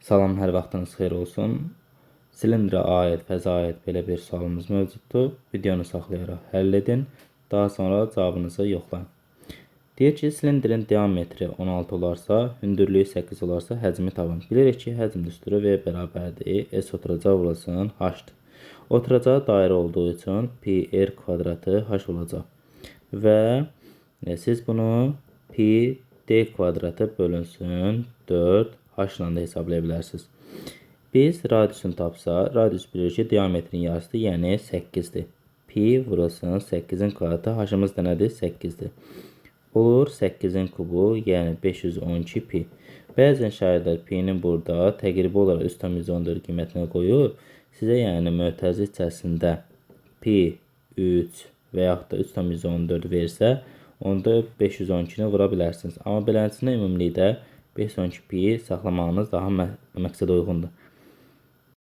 Salam, hər vaxtınız xeyir olsun. Silindrə aid, fəza aid belə bir sualımız mövcuddur. Videonu saxlayaraq həll edin. Daha sonra cavabınızı yoxlayın. Deyir ki, silindrin diametri 16 olarsa, hündürlüyü 8 olarsa həcmi tapın. Bilirik ki, həcm düsturu V bərabərdir. S oturacağı vurulsun H-dır. Oturacağı dairə olduğu üçün pi r kvadratı H olacaq. Və siz bunu pi d kvadratı bölünsün 4 H ilə də hesablaya bilərsiniz. Biz radiusunu tapsa, radius bilir ki, diametrin yarısıdır, yəni 8-dir. Pi vurulsun 8-in kvadratı, H-ımız da nədir? 8-dir. Olur 8-in kubu, yəni 512 pi. Bəzən şairlər pi-nin burada təqribi olaraq üstən 114 qiymətini qoyur. Sizə yəni mötərizə içərisində pi 3 və yaxud da üstən 114 versə, onda 512-ni vura bilərsiniz. Amma beləsinə ümumilikdə 512 pi saxlamağınız daha məqsədə uyğundur.